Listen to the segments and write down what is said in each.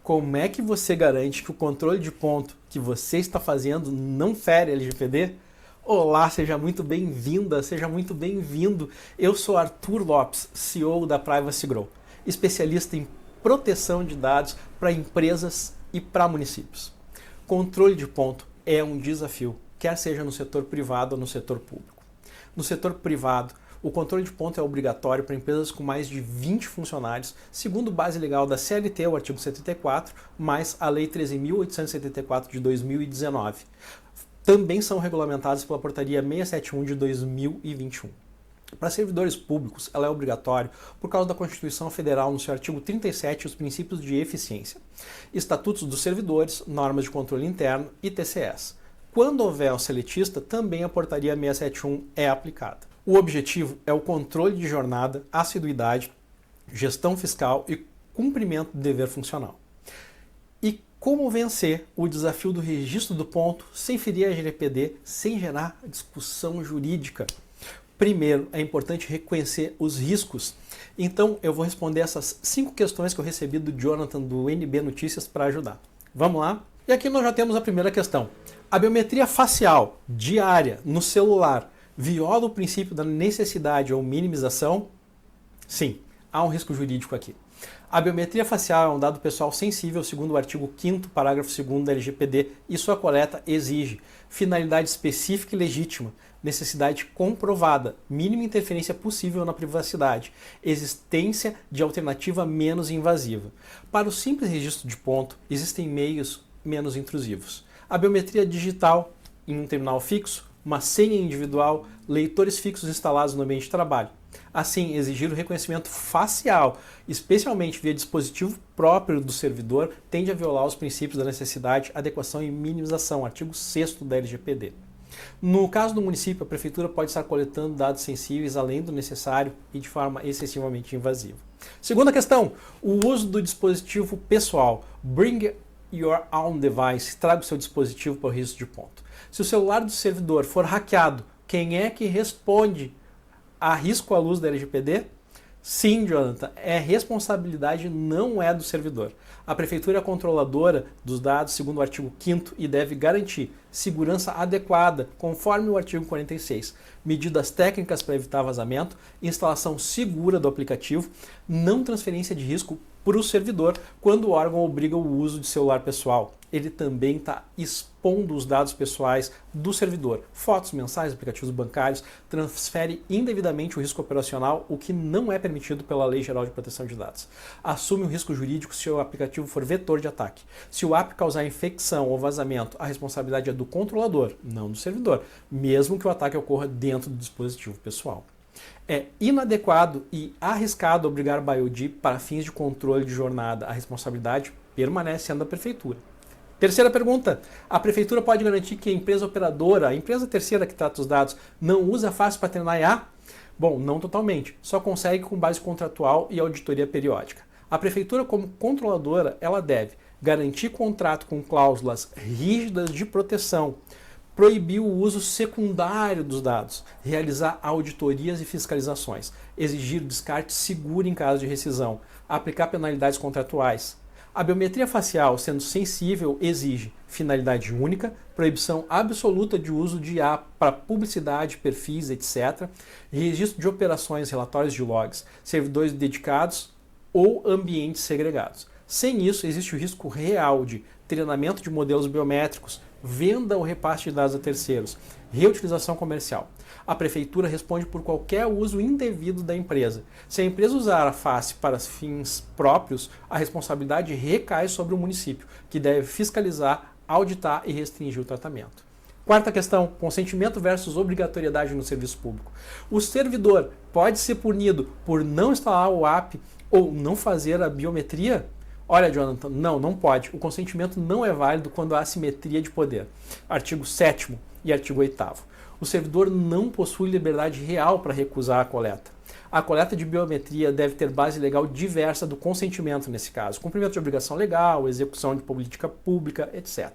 Como é que você garante que o controle de ponto que você está fazendo não fere a LGPD? Olá, seja muito bem-vinda, seja muito bem-vindo. Eu sou Arthur Lopes, CEO da Privacy Grow, especialista em proteção de dados para empresas e para municípios. Controle de ponto é um desafio, quer seja no setor privado ou no setor público. No setor privado, o controle de ponto é obrigatório para empresas com mais de 20 funcionários, segundo base legal da CLT, o artigo 74, mais a Lei 13.874 de 2019. Também são regulamentadas pela Portaria 671 de 2021. Para servidores públicos, ela é obrigatória por causa da Constituição Federal no seu artigo 37 e os princípios de eficiência, estatutos dos servidores, normas de controle interno e TCS. Quando houver um seletista, também a Portaria 671 é aplicada. O objetivo é o controle de jornada, assiduidade, gestão fiscal e cumprimento do dever funcional. E como vencer o desafio do registro do ponto sem ferir a LGPD, sem gerar discussão jurídica? Primeiro, é importante reconhecer os riscos. Então, eu vou responder essas 5 questões que eu recebi do Jonathan do NB Notícias para ajudar. Vamos lá? E aqui nós já temos a primeira questão. A biometria facial diária no celular viola o princípio da necessidade ou minimização? Sim, há um risco jurídico aqui. A biometria facial é um dado pessoal sensível segundo o artigo 5º, parágrafo 2º da LGPD e sua coleta exige finalidade específica e legítima, necessidade comprovada, mínima interferência possível na privacidade, existência de alternativa menos invasiva. Para o simples registro de ponto, existem meios menos intrusivos. A biometria digital em um terminal fixo, uma senha individual, leitores fixos instalados no ambiente de trabalho. Assim, exigir o reconhecimento facial, especialmente via dispositivo próprio do servidor, tende a violar os princípios da necessidade, adequação e minimização, artigo 6º da LGPD. No caso do município, a prefeitura pode estar coletando dados sensíveis além do necessário e de forma excessivamente invasiva. Segunda questão, o uso do dispositivo pessoal. Bring your own device, traga o seu dispositivo para o registro de ponto. Se o celular do servidor for hackeado, quem é que responde a risco à luz da LGPD? Sim, Jonathan, responsabilidade não é do servidor. A prefeitura é controladora dos dados segundo o artigo 5º e deve garantir segurança adequada, conforme o artigo 46, medidas técnicas para evitar vazamento, instalação segura do aplicativo, não transferência de risco para o servidor quando o órgão obriga o uso de celular pessoal. Ele também está expondo os dados pessoais do servidor. Fotos, mensagens, aplicativos bancários, transfere indevidamente o risco operacional, o que não é permitido pela Lei Geral de Proteção de Dados. Assume o risco jurídico se o aplicativo for vetor de ataque. Se o app causar infecção ou vazamento, a responsabilidade é do controlador, não do servidor, mesmo que o ataque ocorra dentro do dispositivo pessoal. É inadequado e arriscado obrigar BioD para fins de controle de jornada. A responsabilidade permanece sendo da prefeitura. Terceira pergunta, a prefeitura pode garantir que a empresa operadora, a empresa terceira que trata os dados, não usa a face para treinar IA? Bom, não totalmente, só consegue com base contratual e auditoria periódica. A prefeitura, como controladora, ela deve garantir contrato com cláusulas rígidas de proteção, proibir o uso secundário dos dados, realizar auditorias e fiscalizações, exigir descarte seguro em caso de rescisão, aplicar penalidades contratuais. A biometria facial, sendo sensível, exige finalidade única, proibição absoluta de uso de IA para publicidade, perfis, etc., registro de operações, relatórios de logs, servidores dedicados ou ambientes segregados. Sem isso, existe o risco real de treinamento de modelos biométricos, venda ou repasse de dados a terceiros, reutilização comercial. A prefeitura responde por qualquer uso indevido da empresa. Se a empresa usar a face para fins próprios, a responsabilidade recai sobre o município, que deve fiscalizar, auditar e restringir o tratamento. Quarta questão, consentimento versus obrigatoriedade no serviço público. O servidor pode ser punido por não instalar o app ou não fazer a biometria? Olha, Jonathan, não pode. O consentimento não é válido quando há assimetria de poder. Artigo 7º e artigo 8º. O servidor não possui liberdade real para recusar a coleta. A coleta de biometria deve ter base legal diversa do consentimento nesse caso, cumprimento de obrigação legal, execução de política pública, etc.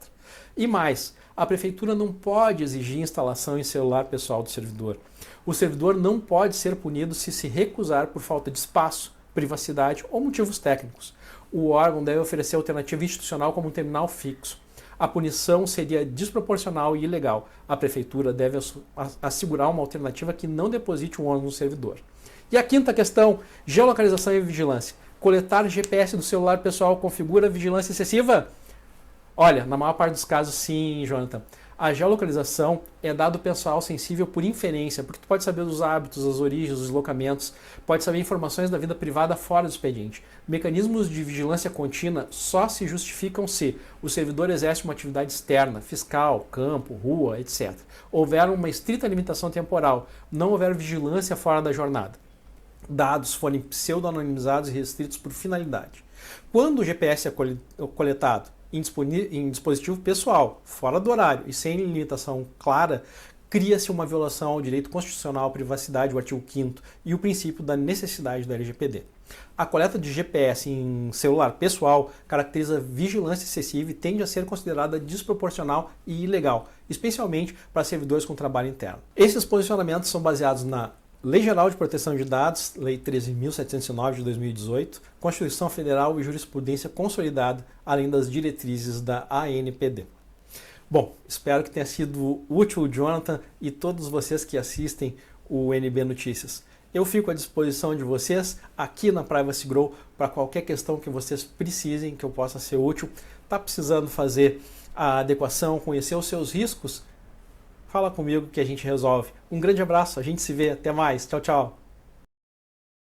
E mais, a prefeitura não pode exigir instalação em celular pessoal do servidor. O servidor não pode ser punido se recusar por falta de espaço, privacidade ou motivos técnicos. o órgão deve oferecer alternativa institucional como um terminal fixo. A punição seria desproporcional e ilegal. A prefeitura deve assegurar uma alternativa que não deposite um ônus no servidor. E a quinta questão, geolocalização e vigilância. Coletar GPS do celular pessoal configura vigilância excessiva? Olha, na maior parte dos casos sim, Jonathan. A geolocalização é dado pessoal sensível por inferência, porque tu pode saber dos hábitos, as origens, os deslocamentos, pode saber informações da vida privada fora do expediente. Mecanismos de vigilância contínua só se justificam se o servidor exerce uma atividade externa, fiscal, campo, rua, etc. Houver uma estrita limitação temporal, não houver vigilância fora da jornada. Dados forem pseudo-anonimizados e restritos por finalidade. Quando o GPS é coletado em dispositivo pessoal, fora do horário e sem limitação clara, cria-se uma violação ao direito constitucional à privacidade, o artigo 5º, e o princípio da necessidade da LGPD. A coleta de GPS em celular pessoal caracteriza vigilância excessiva e tende a ser considerada desproporcional e ilegal, especialmente para servidores com trabalho interno. Esses posicionamentos são baseados na Lei Geral de Proteção de Dados, Lei 13.709 de 2018, Constituição Federal e jurisprudência consolidada, além das diretrizes da ANPD. Bom, espero que tenha sido útil, Jonathan, e todos vocês que assistem o NB Notícias. Eu fico à disposição de vocês aqui na Privacy Grow para qualquer questão que vocês precisem, que eu possa ser útil. Está precisando fazer a adequação, conhecer os seus riscos? Fala comigo que a gente resolve. Um grande abraço, a gente se vê, até mais, tchau, tchau.